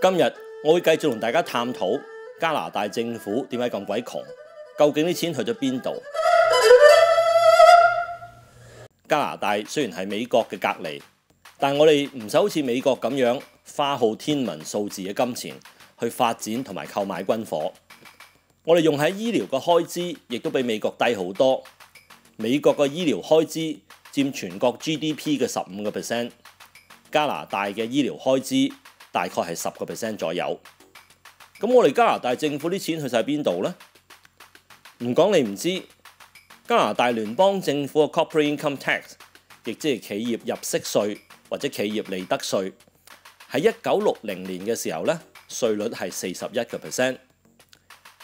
今日我會繼續同大家探討加拿大政府點解咁鬼窮，究竟啲錢去咗邊度？加拿大雖然係美國嘅隔離，但我哋唔使好似美國咁樣花耗天文數字嘅金錢去發展同埋購買軍火。我哋用喺醫療嘅開支亦都比美國低好多。美國嘅醫療開支佔全國 GDP 嘅15%，加拿大嘅醫療開支大概係10% 左右。咁我哋加拿大政府啲錢去晒邊度呢？唔講你唔知，加拿大聯邦政府嘅 Corporate Income Tax， 亦即係企業入息稅或者企業利得稅，喺1960年嘅時候呢，稅率係41%，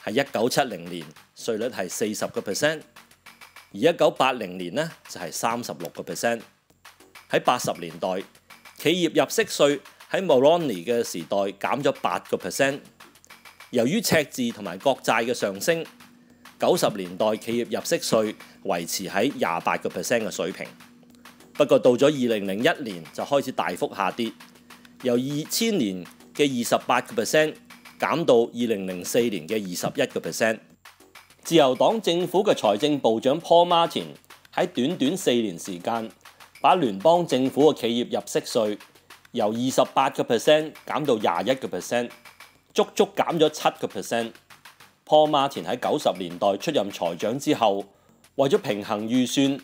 喺1970年稅率係40%，而1980年呢就係36%。喺80年代，企業入息稅喺 Mulroney 嘅時代減咗8%。由於赤字同埋國債嘅上升，90年代企業入息稅維持喺28%嘅水平。不過到咗2001年就開始大幅下跌，由2000年嘅28%減到2004年嘅21%。自由黨政府嘅財政部長 Paul Martin 喺短短4年時間，把聯邦政府嘅企業入息稅由28% 減到21%，足足減咗7%。Paul Martin 喺90年代出任財長之後，為咗平衡預算，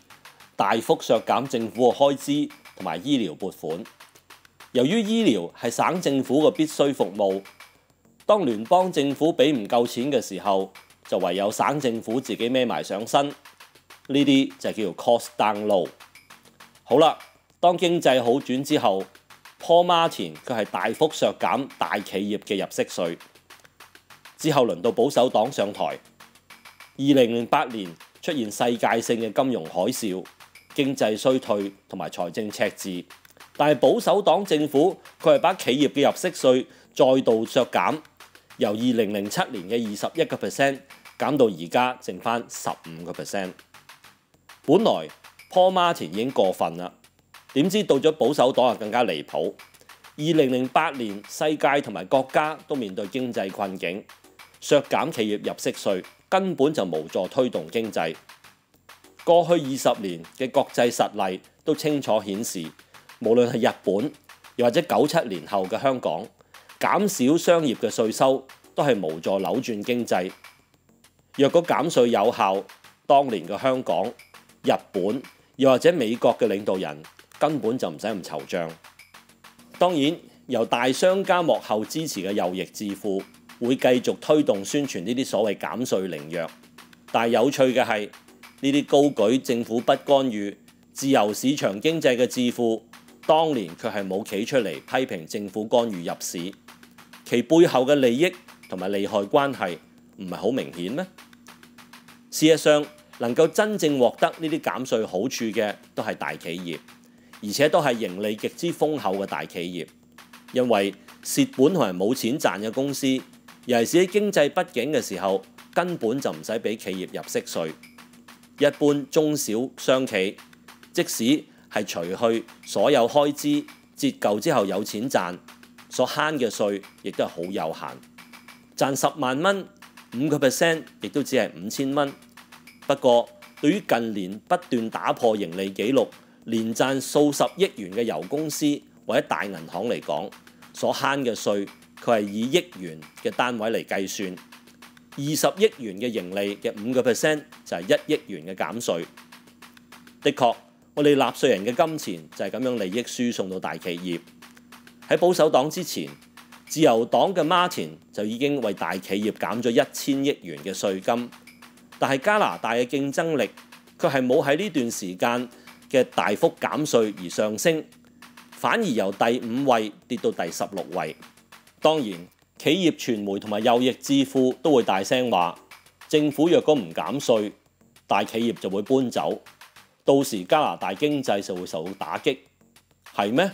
大幅削減政府嘅開支同埋醫療撥款。由於醫療係省政府嘅必須服務，當聯邦政府俾唔夠錢嘅時候，就唯有省政府自己孭埋上身。呢啲就叫做 cost down low。好啦，當經濟好轉之後，Paul Martin 佢係大幅削減大企業嘅入息稅。之後輪到保守黨上台，2008年出現世界性嘅金融海嘯、經濟衰退同埋財政赤字，但係保守黨政府佢係把企業嘅入息稅再度削減，由2007年嘅21% 減到而家剩翻15%。本來 Paul Martin 已經過分啦，點知到咗保守黨就更加離譜。2008年世界同埋國家都面對經濟困境，削減企業入息稅根本就無助推動經濟。過去20年嘅國際實例都清楚顯示，無論係日本又或者97年後嘅香港，減少商業嘅稅收都係無助扭轉經濟。若果減稅有效，當年嘅香港、日本又或者美國嘅領導人根本就唔使咁惆悵。當然，由大商家幕後支持嘅右翼智庫會繼續推動宣傳呢啲所謂減稅靈藥，但係有趣嘅係呢啲高舉政府不干預、自由市場經濟嘅智庫，當年卻係冇企出嚟批評政府干預入市，其背後嘅利益同埋利害關係唔係好明顯咩？事實上，能夠真正獲得呢啲減稅好處嘅都係大企業，而且都係盈利極之豐厚嘅大企業，因為蝕本同埋冇錢賺嘅公司，尤其是喺經濟不景嘅時候，根本就唔使俾企業入息稅。一般中小商企，即使係除去所有開支折舊之後有錢賺，所慳嘅稅亦都係好有限。賺10萬蚊，5% 亦都只係5000蚊。不過，對於近年不斷打破盈利紀錄、年賺數十億元嘅油公司或者大銀行嚟講，所慳嘅稅佢係以億元嘅單位嚟計算，20億元嘅盈利嘅5% 就係1億元嘅減稅。的確，我哋納稅人嘅金錢就係咁樣利益輸送到大企業。喺保守黨之前，自由黨嘅 Martin 就已經為大企業減咗1000億元嘅稅金。但係加拿大嘅競爭力，佢係冇喺呢段時間嘅大幅減稅而上升，反而由第5位跌到第16位。當然，企業傳媒同埋右翼智庫都會大聲話，政府若果唔減稅，大企業就會搬走，到時加拿大經濟就會受到打擊。係咩？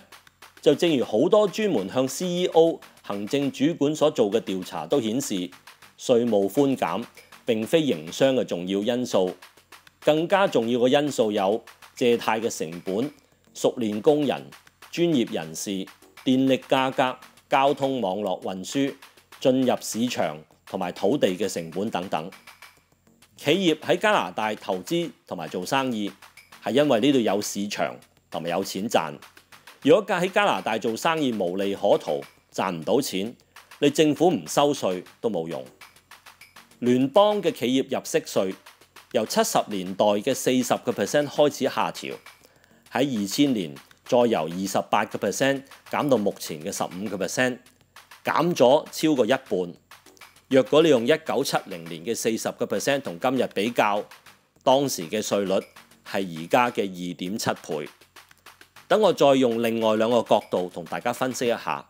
就正如好多專門向 CEO、行政主管所做嘅調查都顯示，稅務寬減並非營商嘅重要因素，更加重要嘅因素有借貸嘅成本、熟練工人、專業人士、電力價格、交通網絡運輸、進入市場同埋土地嘅成本等等。企業喺加拿大投資同埋做生意係因為呢度有市場同埋有錢賺。如果喺加拿大做生意無利可圖，賺唔到錢，你政府唔收稅都冇用。聯邦嘅企業入息稅由70年代嘅40% 開始下調，喺2000年再由28% 減到目前嘅15%，減咗超過一半。若果你用1970年嘅40% 同今日比較，當時嘅稅率係而家嘅2.7倍。等我再用另外兩個角度同大家分析一下，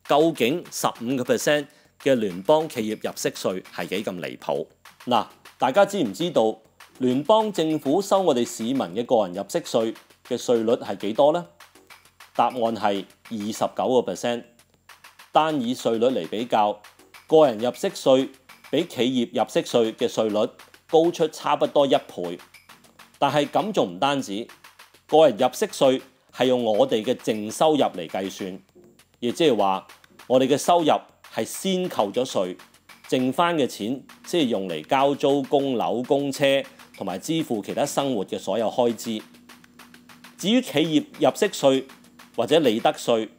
究竟15% 嘅聯邦企業入息稅係幾咁離譜？嗱，大家知唔知道聯邦政府收我哋市民嘅個人入息稅嘅稅率係幾多呢？答案係29%。單以稅率嚟比較，個人入息稅比企業入息稅嘅稅率高出差不多1倍。但係咁仲唔單止，個人入息稅係用我哋嘅淨收入嚟計算，亦即係話我哋嘅收入係先扣咗稅，剩翻嘅錢先係用嚟交租、供樓、供車同埋支付其他生活嘅所有開支。至於企業入息稅或者利得稅，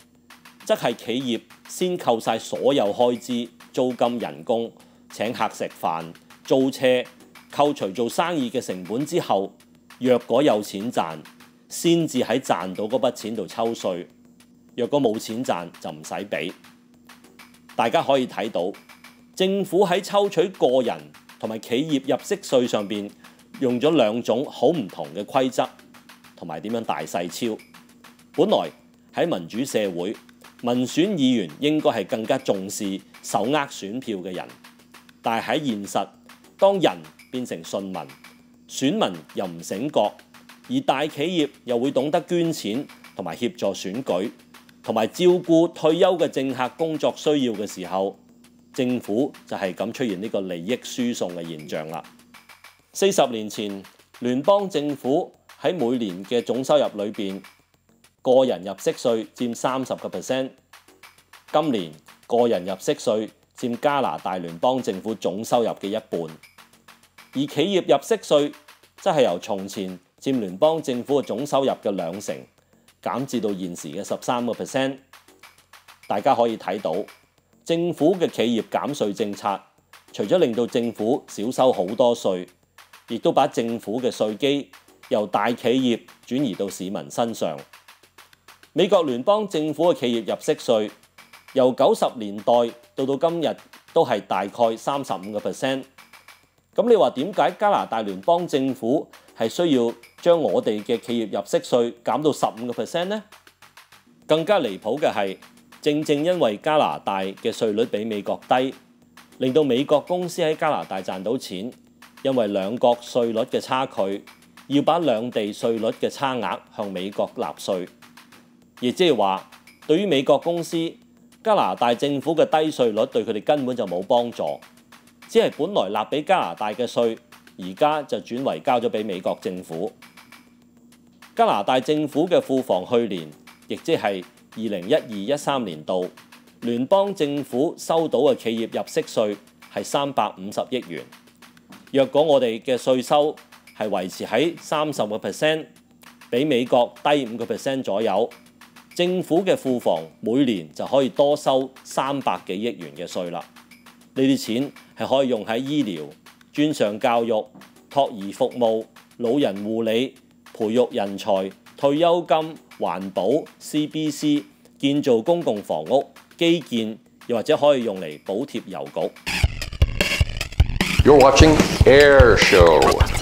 則係企業先扣晒所有開支、租金、人工、請客食飯、租車，扣除做生意嘅成本之後，若果有錢賺，先至喺賺到嗰筆錢度抽稅。若果冇錢賺就唔使俾。大家可以睇到，政府喺抽取個人同埋企業入息稅上邊用咗兩種好唔同嘅規則，同埋點樣大細超。本來喺民主社會，民選議員應該係更加重視手握選票嘅人，但係喺現實，當人變成順民，選民又唔醒覺，而大企業又會懂得捐錢同埋協助選舉，同埋照顧退休嘅政客工作需要嘅時候，政府就係咁出現呢個利益輸送嘅現象啦。40年前，聯邦政府喺每年嘅總收入裏邊，個人入息稅佔30%，今年個人入息稅佔加拿大聯邦政府總收入嘅一半，而企業入息稅則係由從前佔聯邦政府嘅總收入嘅2成，減至到現時嘅13%。大家可以睇到，政府嘅企業減稅政策，除咗令到政府少收好多稅，亦都把政府嘅稅基由大企業轉移到市民身上。美國聯邦政府嘅企業入息稅由90年代到今日都係大概35%。咁你話點解加拿大聯邦政府係需要將我哋嘅企業入息稅減到15% 呢？更加離譜嘅係，正因為加拿大嘅稅率比美國低，令到美國公司喺加拿大賺到錢，因為兩國稅率嘅差距，要把兩地稅率嘅差額向美國納稅。亦即係話，對於美國公司，加拿大政府嘅低稅率對佢哋根本就冇幫助，只係本來納俾加拿大嘅稅，而家就轉為交咗俾美國政府。加拿大政府嘅庫房去年，亦即係2012-13年度，聯邦政府收到嘅企業入息稅係350億元。若果我哋嘅稅收係維持喺30%，比美國低5% 左右，政府嘅庫房每年就可以多收300幾億元嘅稅啦。呢啲錢係可以用喺醫療、專上教育、托兒服務、老人護理、培育人才、退休金、環保、CBC、建造公共房屋、基建，又或者可以用嚟補貼郵局。You're watching Air Show.